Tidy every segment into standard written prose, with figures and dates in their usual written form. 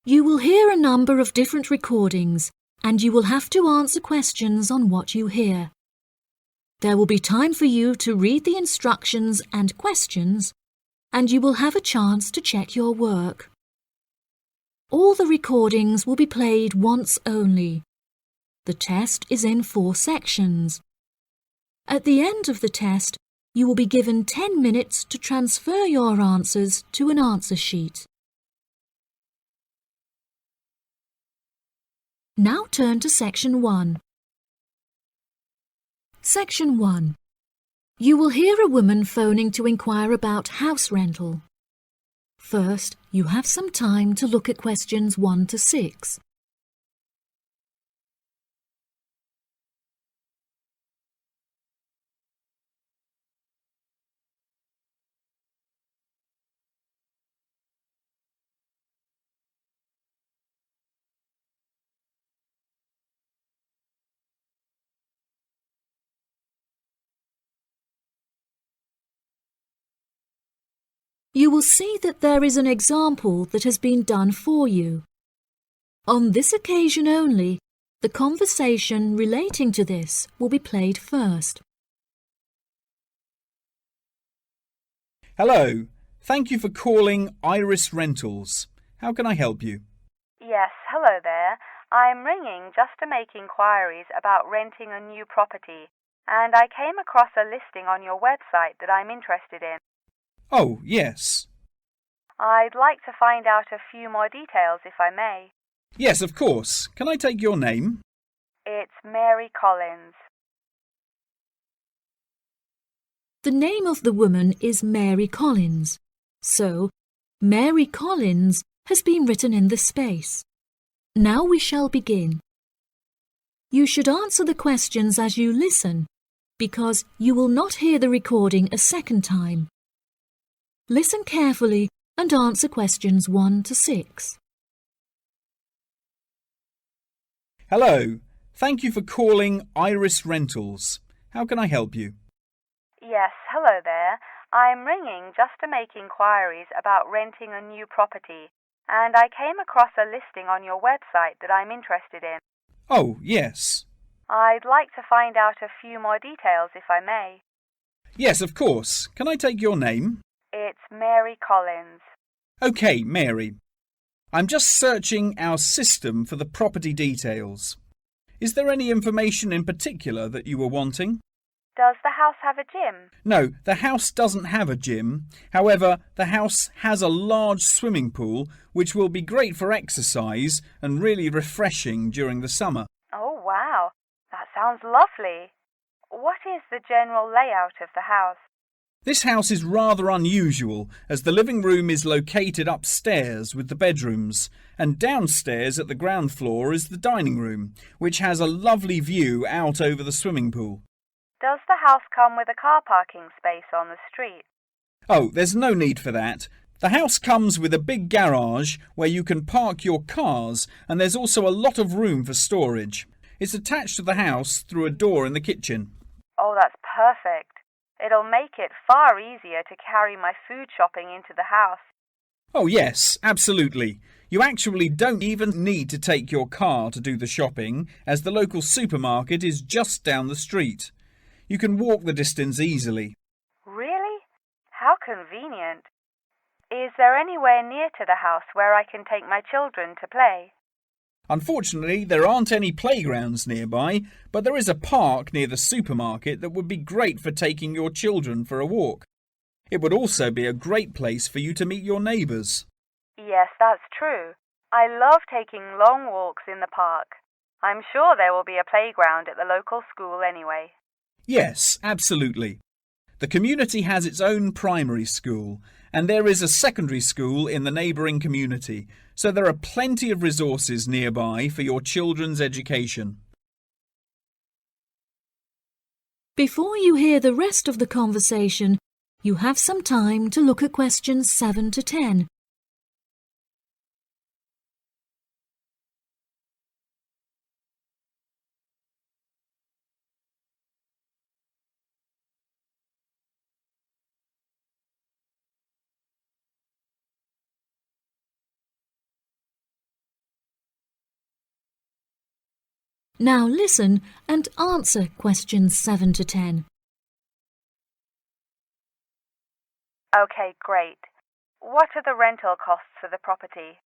You will hear a number of different recordings, and you will have to answer questions on what you hear. There will be time for you to read the instructions and questions, and you will have a chance to check your work. All the recordings will be played once only. The test is in 4 sections. At the end of the test, you will be given 10 minutes to transfer your answers to an answer sheet. Now turn to Section 1. Section 1. You will hear a woman phoning to inquire about house rental. First, you have some time to look at questions 1 to 6. You will see that there is an example that has been done for you. On this occasion only, the conversation relating to this will be played first. Hello, thank you for calling Iris Rentals. How can I help you? Yes, hello there. I'm ringing just to make inquiries about renting a new property, and I came across a listing on your website that I'm interested in. Oh, yes. I'd like to find out a few more details if I may. Yes, of course. Can I take your name? It's Mary Collins. The name of the woman is Mary Collins, so Mary Collins has been written in the space. Now we shall begin. You should answer the questions as you listen, because you will not hear the recording a second time. Listen carefully and answer questions 1 to 6. Hello, thank you for calling Iris Rentals. How can I help you? Yes, hello there. I'm ringing just to make inquiries about renting a new property, and I came across a listing on your website that I'm interested in. Oh, yes. I'd like to find out a few more details if I may. Yes, of course. Can I take your name? It's Mary Collins. OK, Mary. I'm just searching our system for the property details. Is there any information in particular that you were wanting? Does the house have a gym? No, the house doesn't have a gym. However, the house has a large swimming pool, which will be great for exercise and really refreshing during the summer. Oh, wow. That sounds lovely. What is the general layout of the house? This house is rather unusual, as the living room is located upstairs with the bedrooms, and downstairs at the ground floor is the dining room, which has a lovely view out over the swimming pool. Does the house come with a car parking space on the street? Oh, there's no need for that. The house comes with a big garage where you can park your cars, and there's also a lot of room for storage. It's attached to the house through a door in the kitchen. Oh, that's perfect. It'll make it far easier to carry my food shopping into the house. Oh yes, absolutely. You actually don't even need to take your car to do the shopping, as the local supermarket is just down the street. You can walk the distance easily. Really? How convenient. Is there anywhere near to the house where I can take my children to play? Unfortunately, there aren't any playgrounds nearby, but there is a park near the supermarket that would be great for taking your children for a walk. It would also be a great place for you to meet your neighbours. Yes, that's true. I love taking long walks in the park. I'm sure there will be a playground at the local school anyway. Yes, absolutely. The community has its own primary school, and there is a secondary school in the neighbouring community, so there are plenty of resources nearby for your children's education. Before you hear the rest of the conversation, you have some time to look at questions 7 to 10. Now listen and answer questions 7 to 10. Okay, great. What are the rental costs for the property?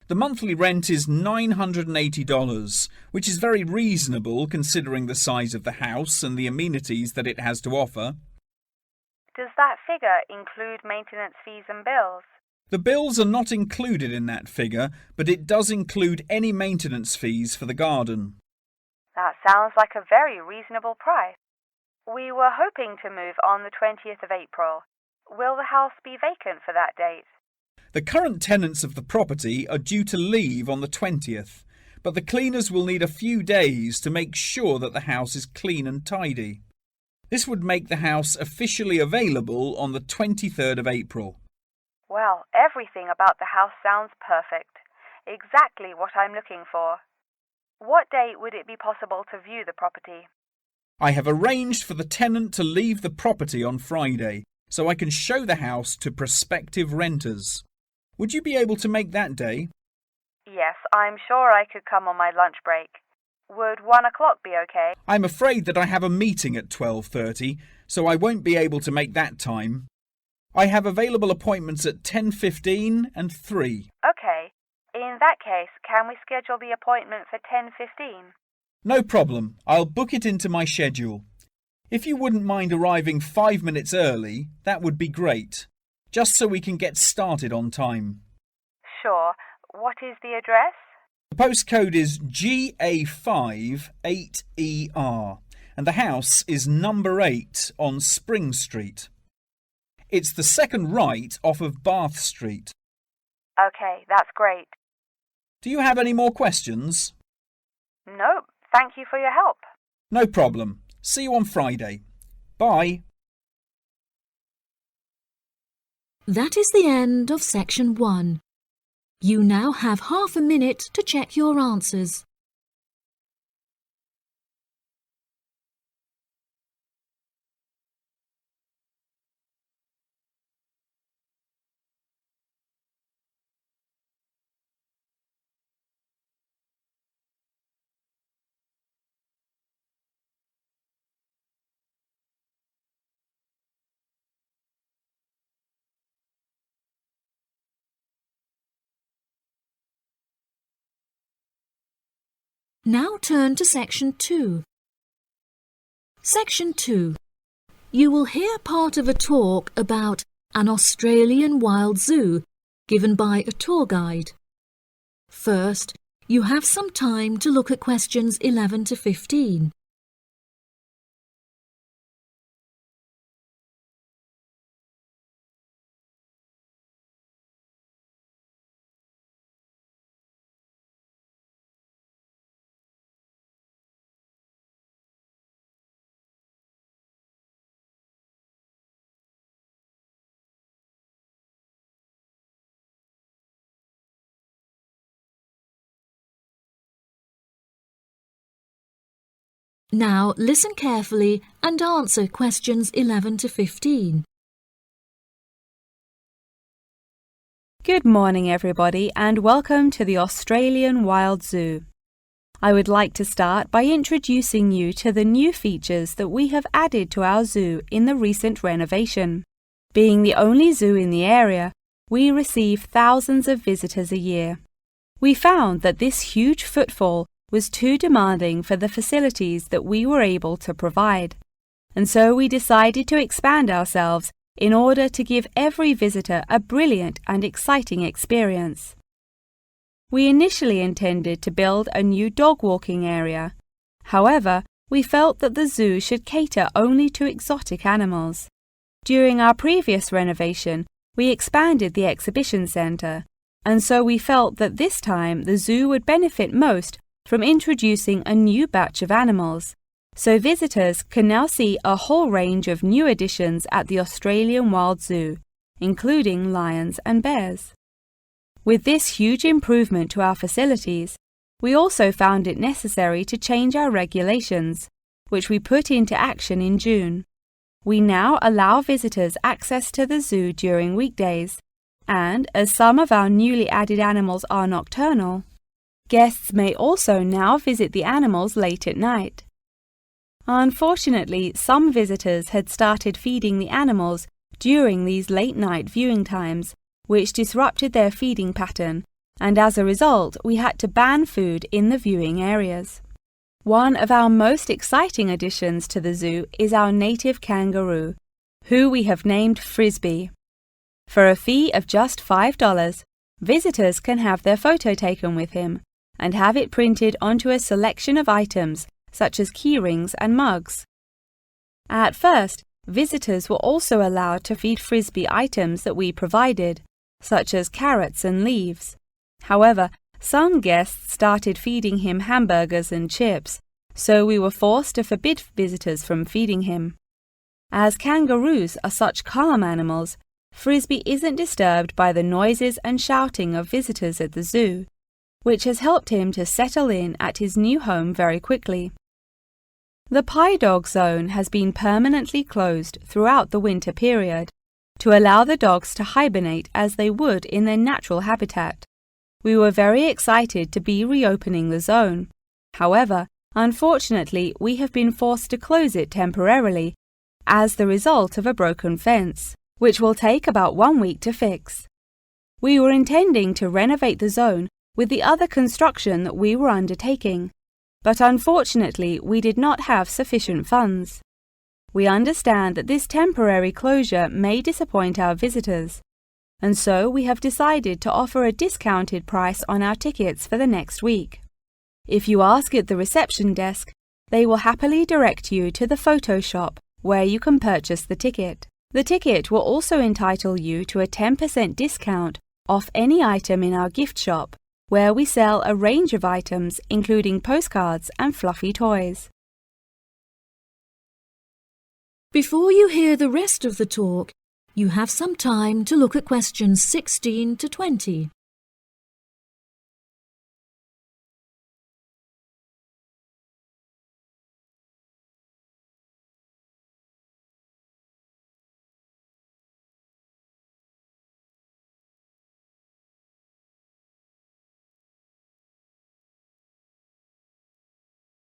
The monthly rent is $980, which is very reasonable considering the size of the house and the amenities that it has to offer. Does that figure include maintenance fees and bills? The bills are not included in that figure, but it does include any maintenance fees for the garden. That sounds like a very reasonable price. We were hoping to move on the 20th of April. Will the house be vacant for that date? The current tenants of the property are due to leave on the 20th, but the cleaners will need a few days to make sure that the house is clean and tidy. This would make the house officially available on the 23rd of April. Well, everything about the house sounds perfect. Exactly what I'm looking for. What date would it be possible to view the property? I have arranged for the tenant to leave the property on Friday, so I can show the house to prospective renters. Would you be able to make that day? Yes, I'm sure I could come on my lunch break. Would 1 o'clock be okay? I'm afraid that I have a meeting at 12:30, so I won't be able to make that time. I have available appointments at 10:15 and 3. Okay. In that case, can we schedule the appointment for 10:15? No problem. I'll book it into my schedule. If you wouldn't mind arriving 5 minutes early, that would be great, just so we can get started on time. Sure. What is the address? The postcode is GA5 8ER, and the house is number 8 on Spring Street. It's the second right off of Bath Street. Okay, that's great. Do you have any more questions? Nope. Thank you for your help. No problem. See you on Friday. Bye. That is the end of section 1. You now have half a minute to check your answers. Now turn to section 2. Section 2. You will hear part of a talk about an Australian wild zoo given by a tour guide. First, you have some time to look at questions 11 to 15. Now listen carefully and answer questions 11 to 15. Good morning, everybody, and welcome to the Australian Wild Zoo. I would like to start by introducing you to the new features that we have added to our zoo in the recent renovation. Being the only zoo in the area, we receive thousands of visitors a year. We found that this huge footfall was too demanding for the facilities that we were able to provide, and so we decided to expand ourselves in order to give every visitor a brilliant and exciting experience. We initially intended to build a new dog walking area. However, we felt that the zoo should cater only to exotic animals. During our previous renovation, we expanded the exhibition centre, and so we felt that this time the zoo would benefit most from introducing a new batch of animals, so visitors can now see a whole range of new additions at the Australian Wild Zoo, including lions and bears. With this huge improvement to our facilities, we also found it necessary to change our regulations, which we put into action in June. We now allow visitors access to the zoo during weekdays, and as some of our newly added animals are nocturnal, Guests may also now visit the animals late at night. Unfortunately, some visitors had started feeding the animals during these late-night viewing times, which disrupted their feeding pattern, and as a result, we had to ban food in the viewing areas. One of our most exciting additions to the zoo is our native kangaroo, who we have named Frisbee. For a fee of just $5, visitors can have their photo taken with him and have it printed onto a selection of items such as keyrings and mugs. At first, visitors were also allowed to feed Frisbee items that we provided, such as carrots and leaves. However, some guests started feeding him hamburgers and chips, so we were forced to forbid visitors from feeding him. As kangaroos are such calm animals, Frisbee isn't disturbed by the noises and shouting of visitors at the zoo, which has helped him to settle in at his new home very quickly. The Pie Dog Zone has been permanently closed throughout the winter period to allow the dogs to hibernate as they would in their natural habitat. We were very excited to be reopening the zone. However, unfortunately, we have been forced to close it temporarily as the result of a broken fence, which will take about 1 week to fix. We were intending to renovate the zone with the other construction that we were undertaking, but unfortunately we did not have sufficient funds. We understand that this temporary closure may disappoint our visitors, and so we have decided to offer a discounted price on our tickets for the next week. If you ask at the reception desk, they will happily direct you to the photo shop where you can purchase the ticket. The ticket will also entitle you to a 10% discount off any item in our gift shop, where we sell a range of items including postcards and fluffy toys. Before you hear the rest of the talk, you have some time to look at questions 16 to 20.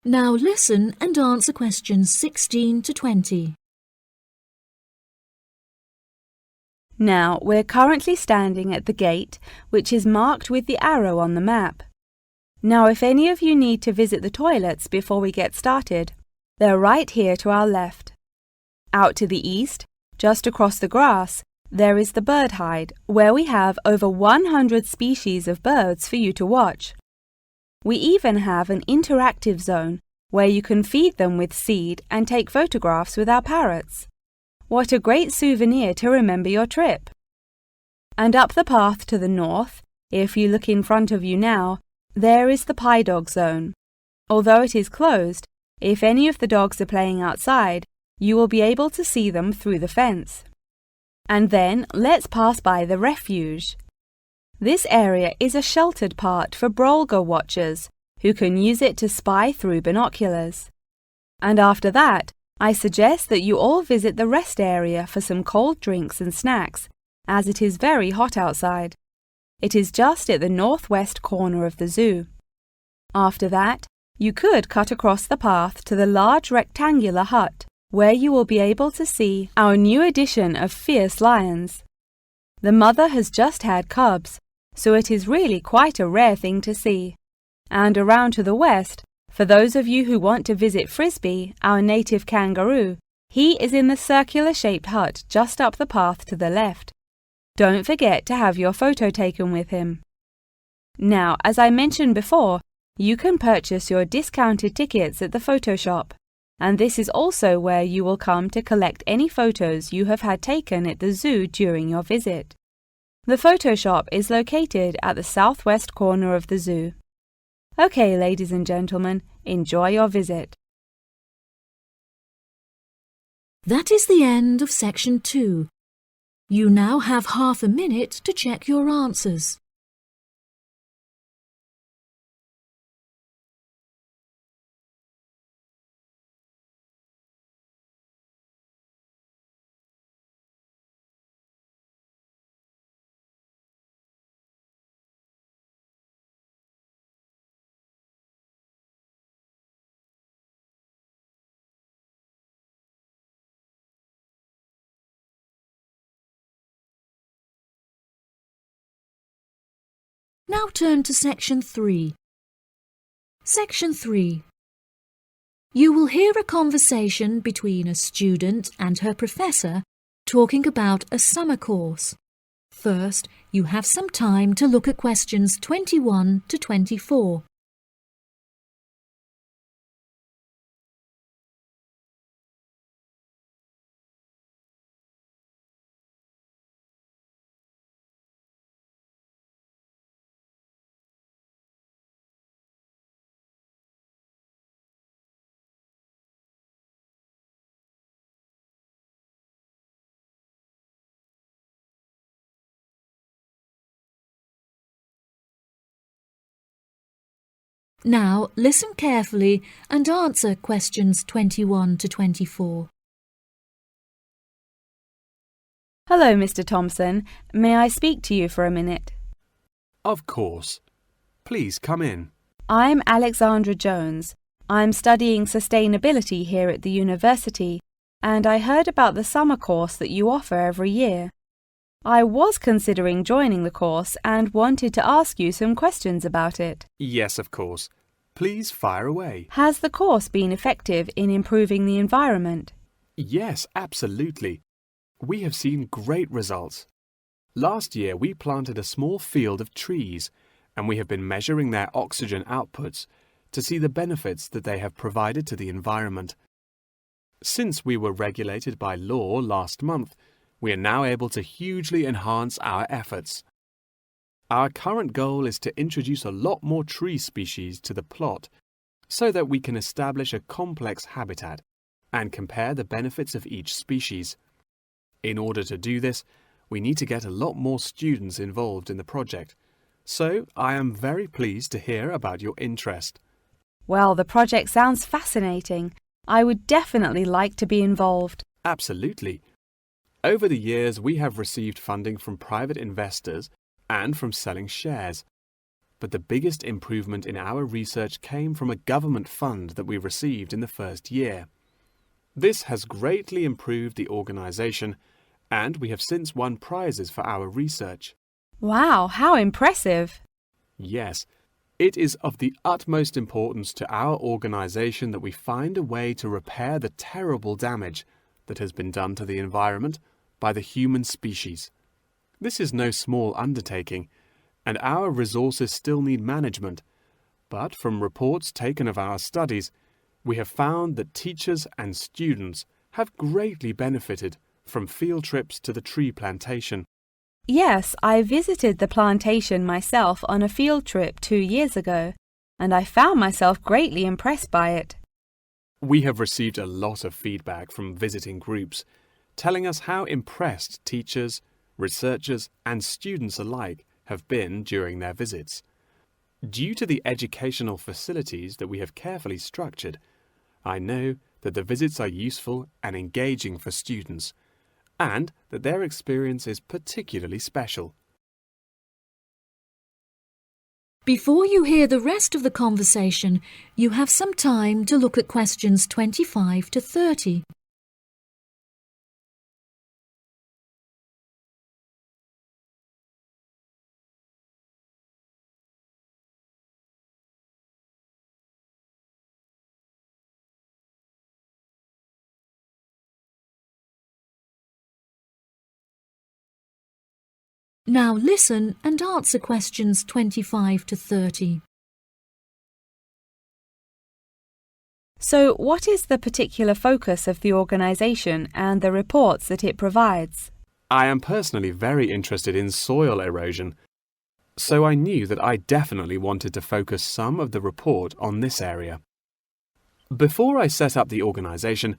Now listen and answer questions 16 to 20. Now, we're currently standing at the gate, which is marked with the arrow on the map. Now, if any of you need to visit the toilets before we get started, they're right here to our left. Out to the east, just across the grass, there is the bird hide, where we have over 100 species of birds for you to watch. We even have an interactive zone where you can feed them with seed and take photographs with our parrots. What a great souvenir to remember your trip! And up the path to the north, if you look in front of you now, there is the Pie Dog Zone. Although it is closed, if any of the dogs are playing outside, you will be able to see them through the fence. And then let's pass by the refuge. This area is a sheltered part for Brolga watchers who can use it to spy through binoculars. And after that, I suggest that you all visit the rest area for some cold drinks and snacks, as it is very hot outside. It is just at the northwest corner of the zoo. After that, you could cut across the path to the large rectangular hut, where you will be able to see our new addition of fierce lions. The mother has just had cubs, so it is really quite a rare thing to see. And around to the west, for those of you who want to visit Frisbee, our native kangaroo, he is in the circular-shaped hut just up the path to the left. Don't forget to have your photo taken with him. Now, as I mentioned before, you can purchase your discounted tickets at the photo shop, and this is also where you will come to collect any photos you have had taken at the zoo during your visit. The photo shop is located at the southwest corner of the zoo. Okay, ladies and gentlemen, enjoy your visit. That is the end of section 2. You now have half a minute to check your answers. Now turn to Section 3. Section 3. You will hear a conversation between a student and her professor talking about a summer course. First, you have some time to look at questions 21 to 24. Now listen carefully and answer questions 21 to 24. Hello, Mr. Thompson. May I speak to you for a minute? Of course. Please come in. I'm Alexandra Jones. I'm studying sustainability here at the university, and I heard about the summer course that you offer every year. I was considering joining the course and wanted to ask you some questions about it. Yes, of course. Please fire away. Has the course been effective in improving the environment? Yes, absolutely. We have seen great results. Last year we planted a small field of trees, and we have been measuring their oxygen outputs to see the benefits that they have provided to the environment. Since we were regulated by law last month, we are now able to hugely enhance our efforts. Our current goal is to introduce a lot more tree species to the plot so that we can establish a complex habitat and compare the benefits of each species. In order to do this, we need to get a lot more students involved in the project. So I am very pleased to hear about your interest. Well, the project sounds fascinating. I would definitely like to be involved. Absolutely. Over the years, we have received funding from private investors and from selling shares. But the biggest improvement in our research came from a government fund that we received in the first year. This has greatly improved the organization, and we have since won prizes for our research. Wow, how impressive! Yes, it is of the utmost importance to our organization that we find a way to repair the terrible damage that has been done to the environment by the human species. This is no small undertaking, and our resources still need management. But from reports taken of our studies, we have found that teachers and students have greatly benefited from field trips to the tree plantation. Yes, I visited the plantation myself on a field trip 2 years ago, and I found myself greatly impressed by it. We have received a lot of feedback from visiting groups, telling us how impressed teachers, researchers and students alike have been during their visits. Due to the educational facilities that we have carefully structured, I know that the visits are useful and engaging for students, and that their experience is particularly special. Before you hear the rest of the conversation, you have some time to look at questions 25 to 30. Now listen and answer questions 25 to 30. So, what is the particular focus of the organisation and the reports that it provides? I am personally very interested in soil erosion, so I knew that I definitely wanted to focus some of the report on this area. Before I set up the organisation,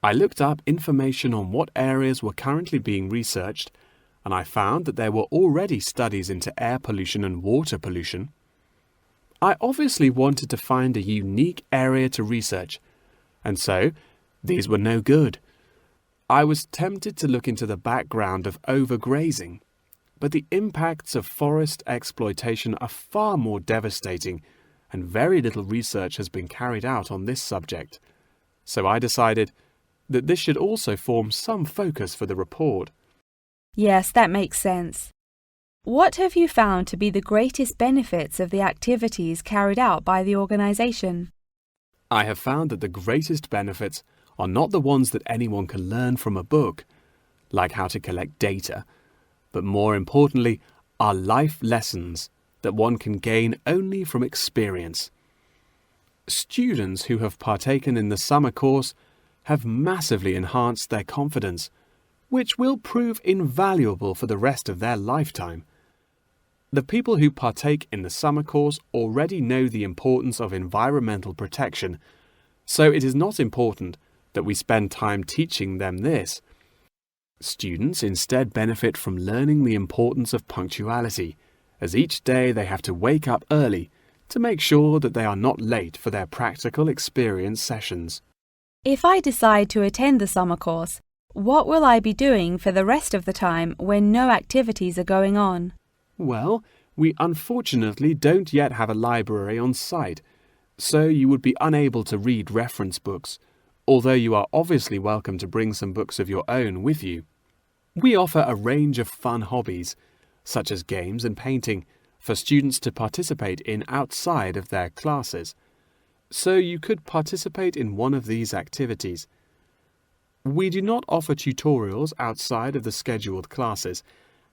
I looked up information on what areas were currently being researched, and I found that there were already studies into air pollution and water pollution. I obviously wanted to find a unique area to research, and so these were no good. I was tempted to look into the background of overgrazing, but the impacts of forest exploitation are far more devastating, and very little research has been carried out on this subject. So I decided that this should also form some focus for the report. Yes, that makes sense. What have you found to be the greatest benefits of the activities carried out by the organisation? I have found that the greatest benefits are not the ones that anyone can learn from a book, like how to collect data, but more importantly are life lessons that one can gain only from experience. Students who have partaken in the summer course have massively enhanced their confidence, which will prove invaluable for the rest of their lifetime. The people who partake in the summer course already know the importance of environmental protection, so it is not important that we spend time teaching them this. Students instead benefit from learning the importance of punctuality, as each day they have to wake up early to make sure that they are not late for their practical experience sessions. If I decide to attend the summer course, what will I be doing for the rest of the time when no activities are going on? Well, we unfortunately don't yet have a library on site, so you would be unable to read reference books, although you are obviously welcome to bring some books of your own with you. We offer a range of fun hobbies, such as games and painting, for students to participate in outside of their classes, so you could participate in one of these activities. We do not offer tutorials outside of the scheduled classes.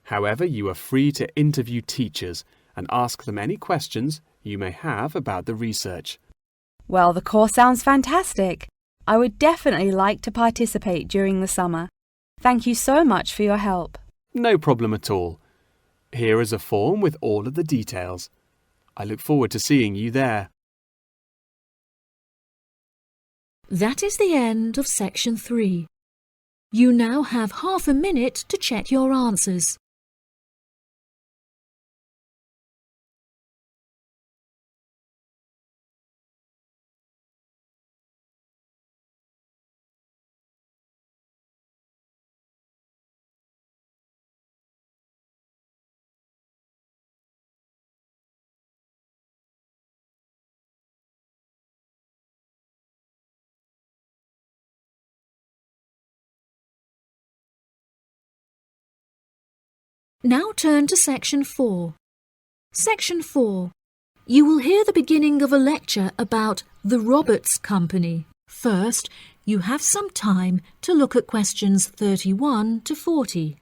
However, you are free to interview teachers and ask them any questions you may have about the research. Well, the course sounds fantastic. I would definitely like to participate during the summer. Thank you so much for your help. No problem at all. Here is a form with all of the details. I look forward to seeing you there. That is the end of section 3. You now have half a minute to check your answers. Now turn to section 4. Section 4. You will hear the beginning of a lecture about the Roberts Company. First, you have some time to look at questions 31 to 40.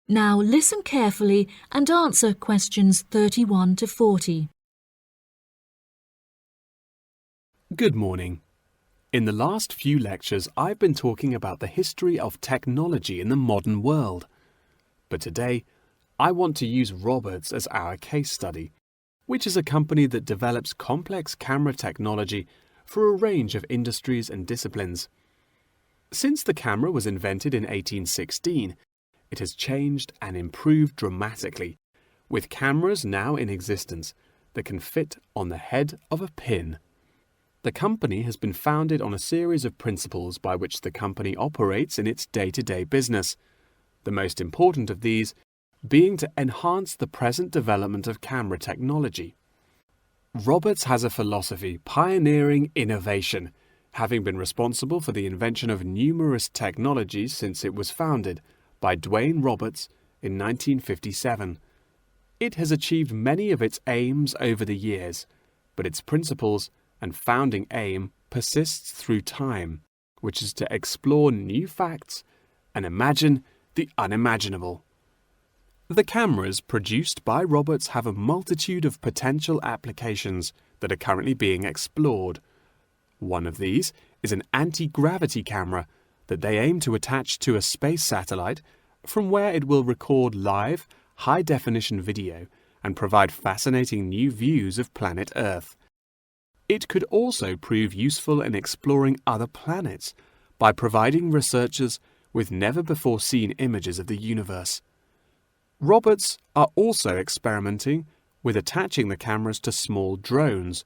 Now listen carefully and answer questions 31 to 40. Good morning. In the last few lectures, I've been talking about the history of technology in the modern world. But today, I want to use Roberts as our case study, which is a company that develops complex camera technology for a range of industries and disciplines. Since the camera was invented in 1816, it has changed and improved dramatically, with cameras now in existence that can fit on the head of a pin. The company has been founded on a series of principles by which the company operates in its day-to-day business, the most important of these being to enhance the present development of camera technology. Roberts has a philosophy pioneering innovation, having been responsible for the invention of numerous technologies since it was founded by Dwayne Roberts in 1957. It has achieved many of its aims over the years, but its principles and founding aim persists through time, which is to explore new facts and imagine the unimaginable. The cameras produced by Roberts have a multitude of potential applications that are currently being explored. One of these is an anti-gravity camera that they aim to attach to a space satellite from where it will record live, high-definition video and provide fascinating new views of planet Earth. It could also prove useful in exploring other planets by providing researchers with never-before-seen images of the universe. Roberts are also experimenting with attaching the cameras to small drones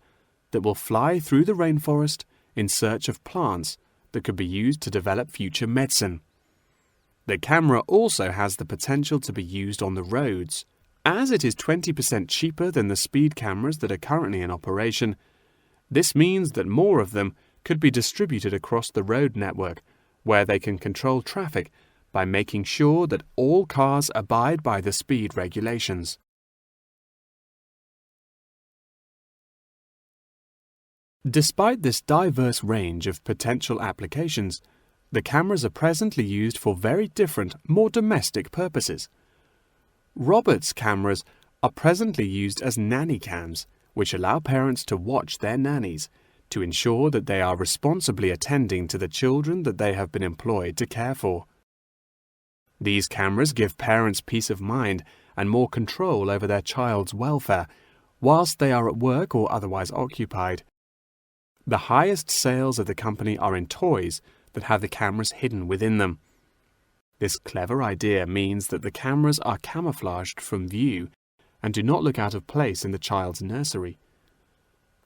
that will fly through the rainforest in search of plants that could be used to develop future medicine. The camera also has the potential to be used on the roads. As it is 20% cheaper than the speed cameras that are currently in operation, this means that more of them could be distributed across the road network, where they can control traffic by making sure that all cars abide by the speed regulations. Despite this diverse range of potential applications, the cameras are presently used for very different, more domestic purposes. Roberts' cameras are presently used as nanny cams, which allow parents to watch their nannies to ensure that they are responsibly attending to the children that they have been employed to care for. These cameras give parents peace of mind and more control over their child's welfare whilst they are at work or otherwise occupied. The highest sales of the company are in toys that have the cameras hidden within them. This clever idea means that the cameras are camouflaged from view and do not look out of place in the child's nursery.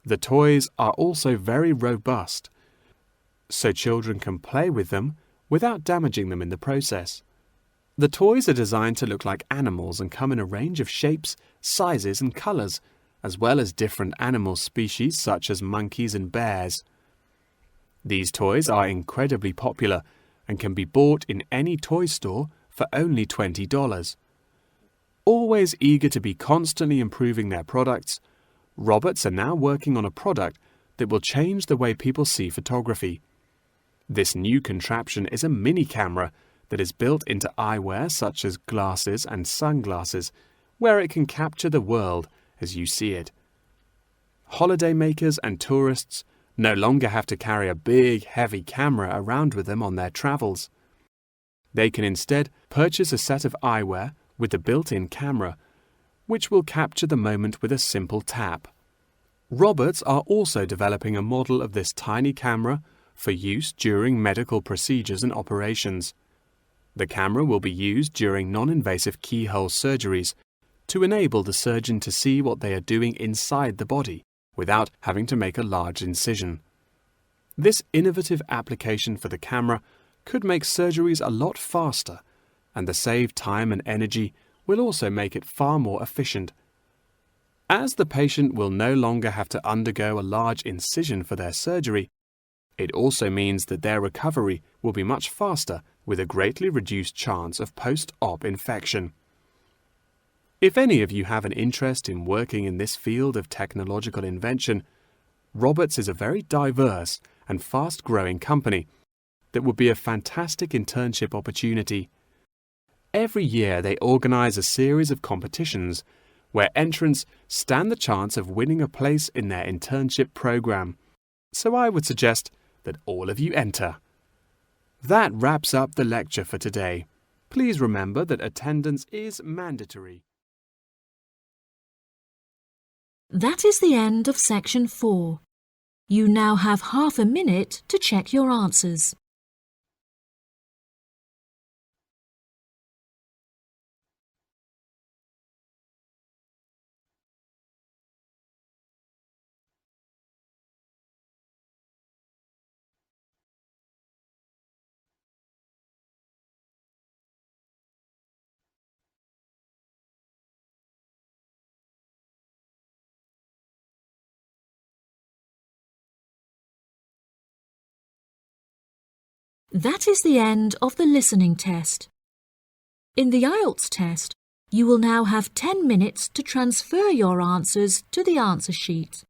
The toys are also very robust, so children can play with them without damaging them in the process. The toys are designed to look like animals and come in a range of shapes, sizes and colors, as well as different animal species such as monkeys and bears. These toys are incredibly popular and can be bought in any toy store for only $20. Always eager to be constantly improving their products, Roberts are now working on a product that will change the way people see photography. This new contraption is a mini camera that is built into eyewear such as glasses and sunglasses, where it can capture the world as you see it. Holidaymakers and tourists no longer have to carry a big, heavy camera around with them on their travels. They can instead purchase a set of eyewear with the built-in camera, which will capture the moment with a simple tap. Roberts are also developing a model of this tiny camera for use during medical procedures and operations. The camera will be used during non-invasive keyhole surgeries to enable the surgeon to see what they are doing inside the body without having to make a large incision. This innovative application for the camera could make surgeries a lot faster, and the saved time and energy will also make it far more efficient. As the patient will no longer have to undergo a large incision for their surgery, it also means that their recovery will be much faster with a greatly reduced chance of post-op infection. If any of you have an interest in working in this field of technological invention, Roberts is a very diverse and fast-growing company that would be a fantastic internship opportunity. Every year they organize a series of competitions where entrants stand the chance of winning a place in their internship program. So I would suggest that all of you enter. That wraps up the lecture for today. Please remember that attendance is mandatory. That is the end of section 4. You now have half a minute to check your answers. That is the end of the listening test. In the IELTS test, you will now have 10 minutes to transfer your answers to the answer sheet.